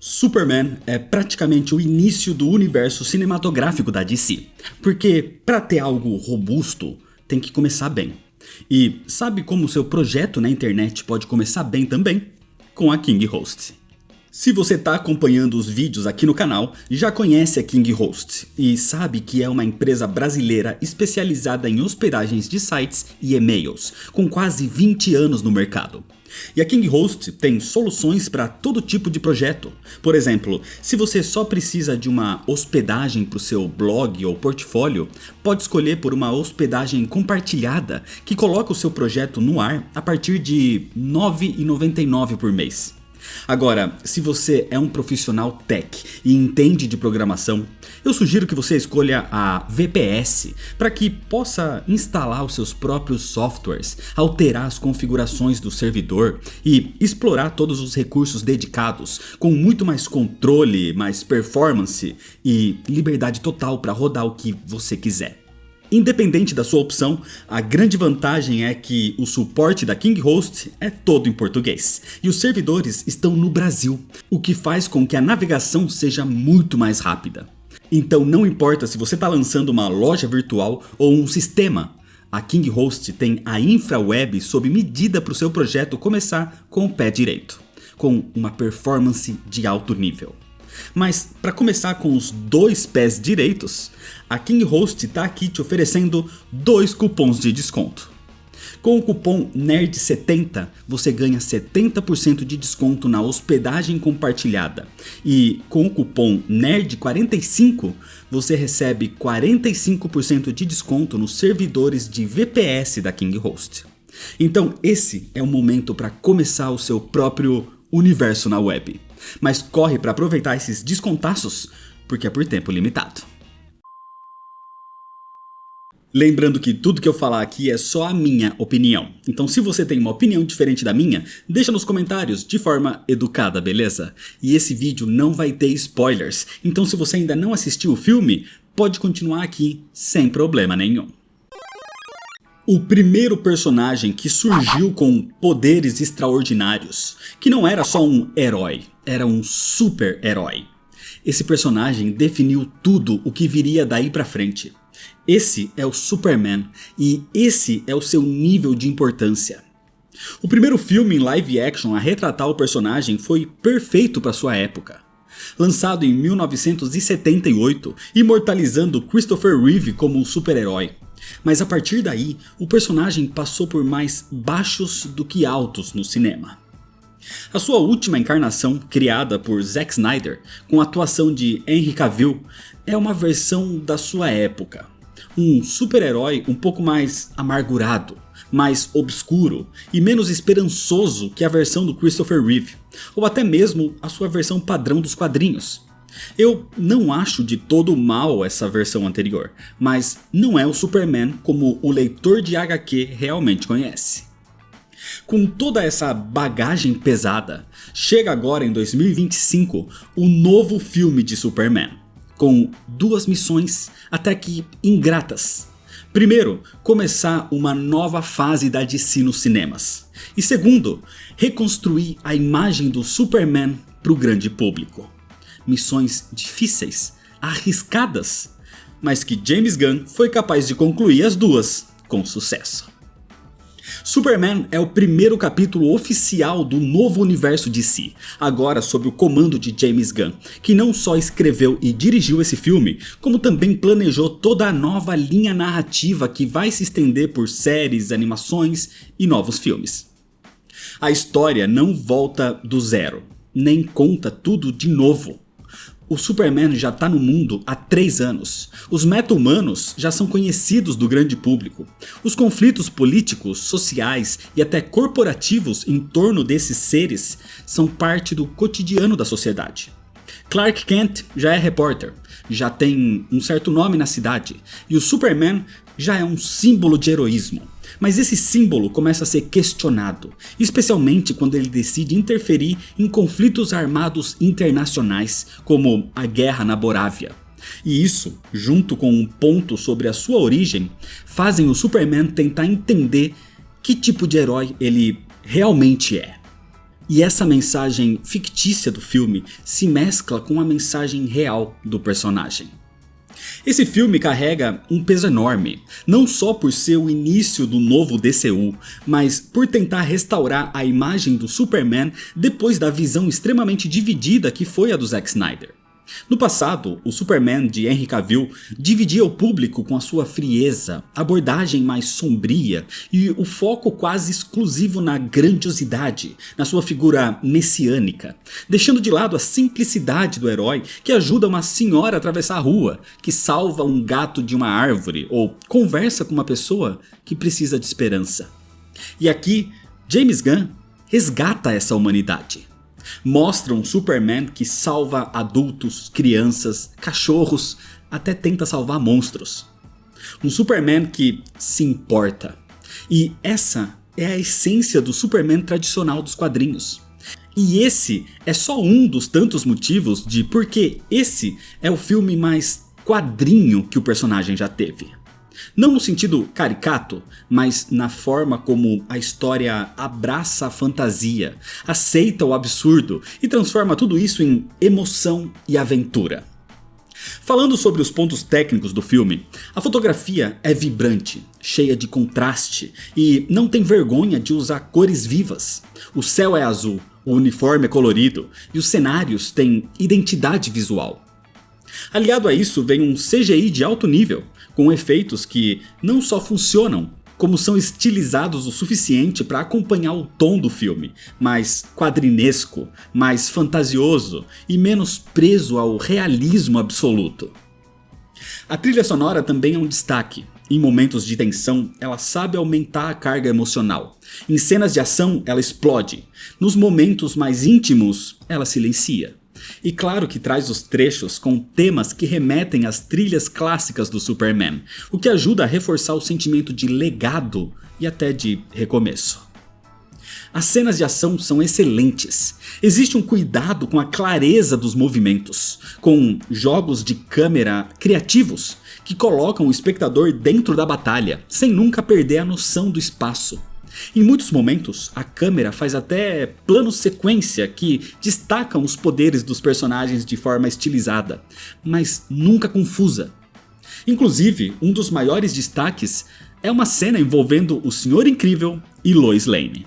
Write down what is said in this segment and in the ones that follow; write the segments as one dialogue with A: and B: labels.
A: Superman é praticamente o início do universo cinematográfico da DC, porque para ter algo robusto tem que começar bem. E sabe como seu projeto na internet pode começar bem também? Com a KingHost. Se você está acompanhando os vídeos aqui no canal, já conhece a KingHost e sabe que é uma empresa brasileira especializada em hospedagens de sites e e-mails, com quase 20 anos no mercado. E a KingHost tem soluções para todo tipo de projeto. Por exemplo, se você só precisa de uma hospedagem para o seu blog ou portfólio, pode escolher por uma hospedagem compartilhada que coloca o seu projeto no ar a partir de R$ 9,99 por mês. Agora, se você é um profissional tech e entende de programação, eu sugiro que você escolha a VPS para que possa instalar os seus próprios softwares, alterar as configurações do servidor e explorar todos os recursos dedicados com muito mais controle, mais performance e liberdade total para rodar o que você quiser. Independente da sua opção, a grande vantagem é que o suporte da KingHost é todo em português e os servidores estão no Brasil, o que faz com que a navegação seja muito mais rápida. Então não importa se você está lançando uma loja virtual ou um sistema, a KingHost tem a infraweb sob medida para o seu projeto começar com o pé direito, com uma performance de alto nível. Mas para começar com os dois pés direitos, a KingHost está aqui te oferecendo 2 cupons de desconto. Com o cupom NERD70 você ganha 70% de desconto na hospedagem compartilhada e com o cupom NERD45 você recebe 45% de desconto nos servidores de VPS da KingHost. Então esse é o momento para começar o seu próprio universo na web. Mas corre para aproveitar esses descontaços, porque é por tempo limitado. Lembrando que tudo que eu falar aqui é só a minha opinião. Então se você tem uma opinião diferente da minha, deixa nos comentários de forma educada, beleza? E esse vídeo não vai ter spoilers, então se você ainda não assistiu o filme, pode continuar aqui sem problema nenhum. O primeiro personagem que surgiu com poderes extraordinários, que não era só um herói, era um super-herói. Esse personagem definiu tudo o que viria daí pra frente. Esse é o Superman e esse é o seu nível de importância. O primeiro filme em live action a retratar o personagem foi perfeito para sua época. Lançado em 1978, imortalizando Christopher Reeve como um super-herói. Mas a partir daí, o personagem passou por mais baixos do que altos no cinema. A sua última encarnação, criada por Zack Snyder, com a atuação de Henry Cavill, é uma versão da sua época. Um super-herói um pouco mais amargurado, mais obscuro e menos esperançoso que a versão do Christopher Reeve, ou até mesmo a sua versão padrão dos quadrinhos. Eu não acho de todo mal essa versão anterior, mas não é o Superman como o leitor de HQ realmente conhece. Com toda essa bagagem pesada, chega agora em 2025 o novo filme de Superman, com 2 missões até que ingratas. Primeiro, começar uma nova fase da DC nos cinemas. E segundo, reconstruir a imagem do Superman para o grande público. Missões difíceis, arriscadas, mas que James Gunn foi capaz de concluir as 2 com sucesso. Superman é o primeiro capítulo oficial do novo universo DC, agora sob o comando de James Gunn, que não só escreveu e dirigiu esse filme, como também planejou toda a nova linha narrativa que vai se estender por séries, animações e novos filmes. A história não volta do zero, nem conta tudo de novo. O Superman já está no mundo há 3 anos. Os meta-humanos já são conhecidos do grande público. Os conflitos políticos, sociais e até corporativos em torno desses seres são parte do cotidiano da sociedade. Clark Kent já é repórter, já tem um certo nome na cidade, e o Superman já é um símbolo de heroísmo. Mas esse símbolo começa a ser questionado, especialmente quando ele decide interferir em conflitos armados internacionais, como a guerra na Borávia. E isso, junto com um ponto sobre a sua origem, fazem o Superman tentar entender que tipo de herói ele realmente é. E essa mensagem fictícia do filme se mescla com a mensagem real do personagem. Esse filme carrega um peso enorme, não só por ser o início do novo DCU, mas por tentar restaurar a imagem do Superman depois da visão extremamente dividida que foi a do Zack Snyder. No passado, o Superman de Henry Cavill dividia o público com a sua frieza, abordagem mais sombria e o foco quase exclusivo na grandiosidade, na sua figura messiânica, deixando de lado a simplicidade do herói que ajuda uma senhora a atravessar a rua, que salva um gato de uma árvore ou conversa com uma pessoa que precisa de esperança. E aqui, James Gunn resgata essa humanidade. Mostra um Superman que salva adultos, crianças, cachorros, até tenta salvar monstros. Um Superman que se importa. E essa é a essência do Superman tradicional dos quadrinhos. E esse é só um dos tantos motivos de por que esse é o filme mais quadrinho que o personagem já teve. Não no sentido caricato, mas na forma como a história abraça a fantasia, aceita o absurdo e transforma tudo isso em emoção e aventura. Falando sobre os pontos técnicos do filme, a fotografia é vibrante, cheia de contraste e não tem vergonha de usar cores vivas. O céu é azul, o uniforme é colorido e os cenários têm identidade visual. Aliado a isso vem um CGI de alto nível, com efeitos que não só funcionam, como são estilizados o suficiente para acompanhar o tom do filme, mais quadrinesco, mais fantasioso e menos preso ao realismo absoluto. A trilha sonora também é um destaque. Em momentos de tensão, ela sabe aumentar a carga emocional. Em cenas de ação, ela explode. Nos momentos mais íntimos, ela silencia. E claro que traz os trechos com temas que remetem às trilhas clássicas do Superman, o que ajuda a reforçar o sentimento de legado e até de recomeço. As cenas de ação são excelentes. Existe um cuidado com a clareza dos movimentos, com jogos de câmera criativos que colocam o espectador dentro da batalha, sem nunca perder a noção do espaço. Em muitos momentos, a câmera faz até planos sequência que destacam os poderes dos personagens de forma estilizada, mas nunca confusa. Inclusive, um dos maiores destaques é uma cena envolvendo o Senhor Incrível e Lois Lane.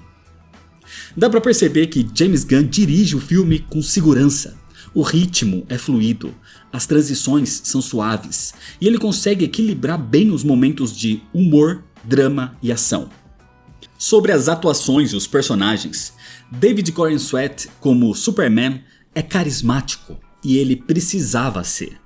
A: Dá pra perceber que James Gunn dirige o filme com segurança. O ritmo é fluido, as transições são suaves, e ele consegue equilibrar bem os momentos de humor, drama e ação. Sobre as atuações e os personagens, David Corenswet como Superman é carismático e ele precisava ser.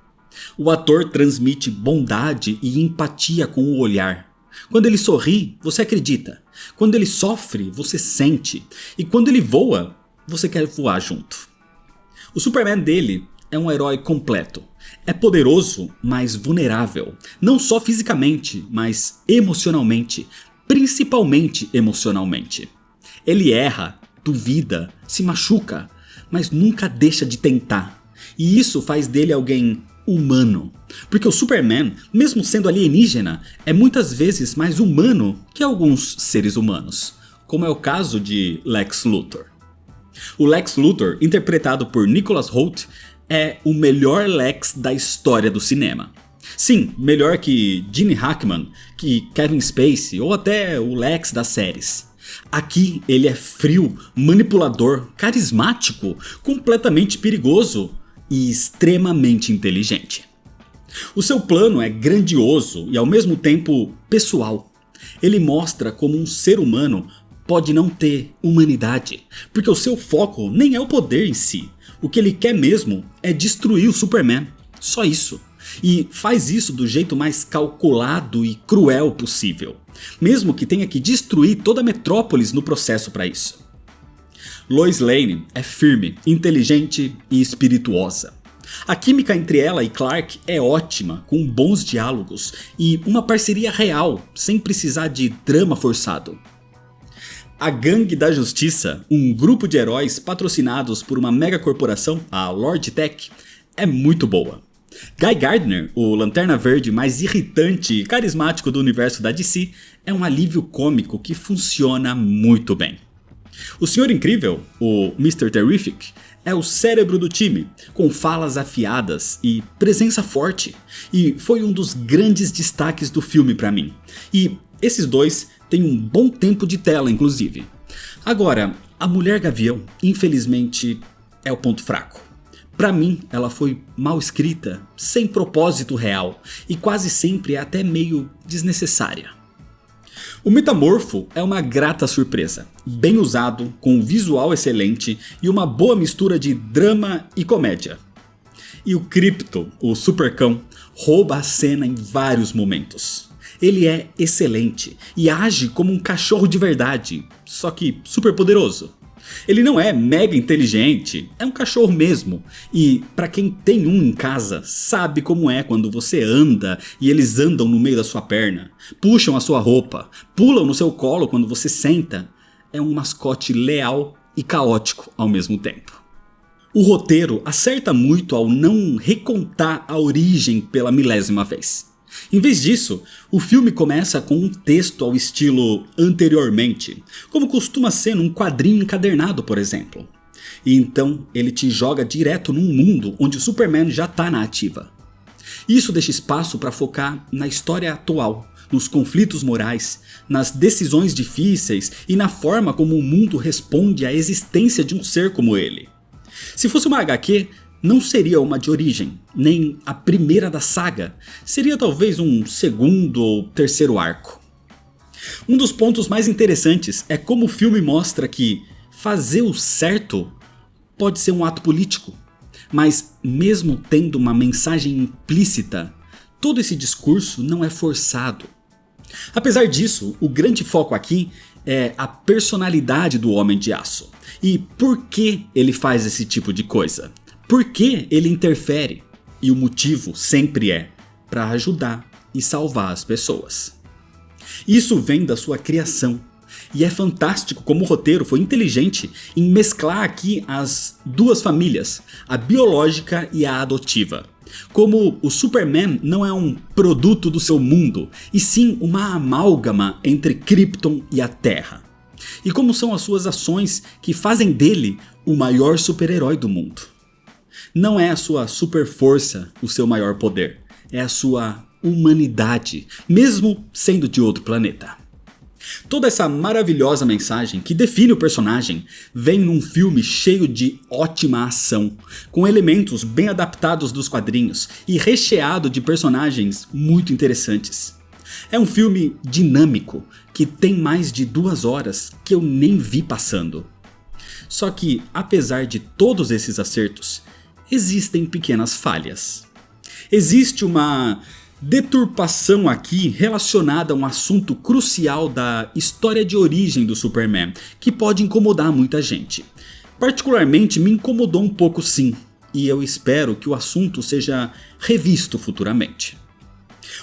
A: O ator transmite bondade e empatia com o olhar. Quando ele sorri, você acredita. Quando ele sofre, você sente. E quando ele voa, você quer voar junto. O Superman dele é um herói completo. É poderoso, mas vulnerável. Não só fisicamente, mas emocionalmente. Principalmente emocionalmente. Ele erra, duvida, se machuca, mas nunca deixa de tentar. E isso faz dele alguém humano. Porque o Superman, mesmo sendo alienígena, é muitas vezes mais humano que alguns seres humanos, como é o caso de Lex Luthor. O Lex Luthor, interpretado por Nicholas Hoult, é o melhor Lex da história do cinema. Sim, melhor que Gene Hackman, que Kevin Spacey ou até o Lex das séries. Aqui ele é frio, manipulador, carismático, completamente perigoso e extremamente inteligente. O seu plano é grandioso e ao mesmo tempo pessoal. Ele mostra como um ser humano pode não ter humanidade, porque o seu foco nem é o poder em si. O que ele quer mesmo é destruir o Superman, só isso. E faz isso do jeito mais calculado e cruel possível, mesmo que tenha que destruir toda a metrópolis no processo para isso. Lois Lane é firme, inteligente e espirituosa. A química entre ela e Clark é ótima, com bons diálogos e uma parceria real, sem precisar de drama forçado. A Gangue da Justiça, um grupo de heróis patrocinados por uma megacorporação, a Lord Tech, é muito boa. Guy Gardner, o Lanterna Verde mais irritante e carismático do universo da DC, é um alívio cômico que funciona muito bem. O Senhor Incrível, o Mr. Terrific, é o cérebro do time, com falas afiadas e presença forte, e foi um dos grandes destaques do filme pra mim. E esses dois têm um bom tempo de tela, inclusive. Agora, a Mulher Gavião, infelizmente, é o ponto fraco. Pra mim, ela foi mal escrita, sem propósito real, e quase sempre até meio desnecessária. O Metamorfo é uma grata surpresa, bem usado, com um visual excelente e uma boa mistura de drama e comédia. E o Krypto, o Supercão, rouba a cena em vários momentos. Ele é excelente e age como um cachorro de verdade, só que super poderoso. Ele não é mega inteligente, é um cachorro mesmo. E pra quem tem um em casa, sabe como é quando você anda e eles andam no meio da sua perna, puxam a sua roupa, pulam no seu colo quando você senta. É um mascote leal e caótico ao mesmo tempo. O roteiro acerta muito ao não recontar a origem pela milésima vez. Em vez disso, o filme começa com um texto ao estilo anteriormente, como costuma ser num quadrinho encadernado, por exemplo. E então ele te joga direto num mundo onde o Superman já está na ativa. Isso deixa espaço para focar na história atual, nos conflitos morais, nas decisões difíceis e na forma como o mundo responde à existência de um ser como ele. Se fosse uma HQ, não seria uma de origem, nem a primeira da saga, seria talvez um segundo ou terceiro arco. Um dos pontos mais interessantes é como o filme mostra que fazer o certo pode ser um ato político, mas mesmo tendo uma mensagem implícita, todo esse discurso não é forçado. Apesar disso, o grande foco aqui é a personalidade do Homem de Aço e por que ele faz esse tipo de coisa. Por que ele interfere? E o motivo sempre é para ajudar e salvar as pessoas. Isso vem da sua criação. E é fantástico como o roteiro foi inteligente em mesclar aqui as duas famílias, a biológica e a adotiva. Como o Superman não é um produto do seu mundo, e sim uma amálgama entre Krypton e a Terra. E como são as suas ações que fazem dele o maior super-herói do mundo. Não é a sua super força o seu maior poder, é a sua humanidade, mesmo sendo de outro planeta. Toda essa maravilhosa mensagem que define o personagem vem num filme cheio de ótima ação, com elementos bem adaptados dos quadrinhos e recheado de personagens muito interessantes. É um filme dinâmico que tem mais de 2 horas que eu nem vi passando. Só que, apesar de todos esses acertos, existem pequenas falhas. Existe uma deturpação aqui relacionada a um assunto crucial da história de origem do Superman, que pode incomodar muita gente. Particularmente me incomodou um pouco sim, e eu espero que o assunto seja revisto futuramente.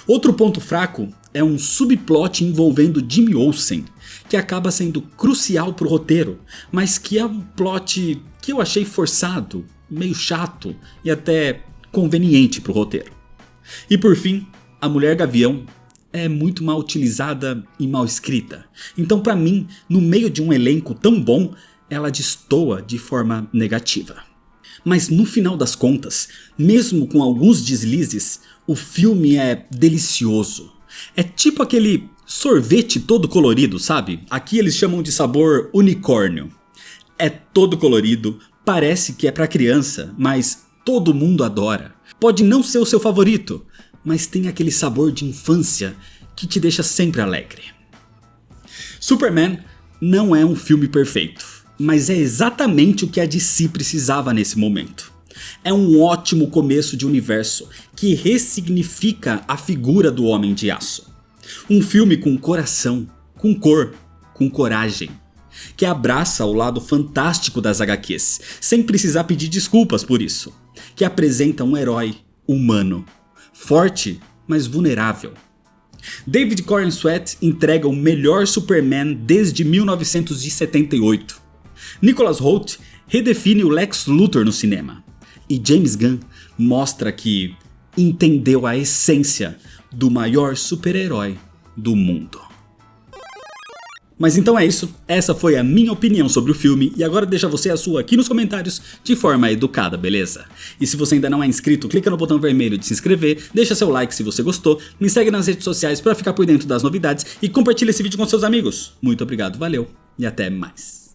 A: Outro ponto fraco é um subplot envolvendo Jimmy Olsen, que acaba sendo crucial pro roteiro, mas que é um plot que eu achei forçado, meio chato e até conveniente pro roteiro. E por fim, a Mulher Gavião é muito mal utilizada e mal escrita. Então pra mim, no meio de um elenco tão bom, ela destoa de forma negativa. Mas no final das contas, mesmo com alguns deslizes, o filme é delicioso. É tipo aquele sorvete todo colorido, sabe? Aqui eles chamam de sabor unicórnio. É todo colorido, parece que é pra criança, mas todo mundo adora. Pode não ser o seu favorito, mas tem aquele sabor de infância que te deixa sempre alegre. Superman não é um filme perfeito, mas é exatamente o que a DC precisava nesse momento. É um ótimo começo de universo que ressignifica a figura do Homem de Aço. Um filme com coração, com cor, com coragem, que abraça o lado fantástico das HQs, sem precisar pedir desculpas por isso, que apresenta um herói humano, forte, mas vulnerável. David Corenswet entrega o melhor Superman desde 1978. Nicholas Hoult redefine o Lex Luthor no cinema. E James Gunn mostra que entendeu a essência do maior super-herói do mundo. Mas então é isso, essa foi a minha opinião sobre o filme e agora deixa você a sua aqui nos comentários de forma educada, beleza? E se você ainda não é inscrito, clica no botão vermelho de se inscrever, deixa seu like se você gostou, me segue nas redes sociais para ficar por dentro das novidades e compartilha esse vídeo com seus amigos. Muito obrigado, valeu e até mais.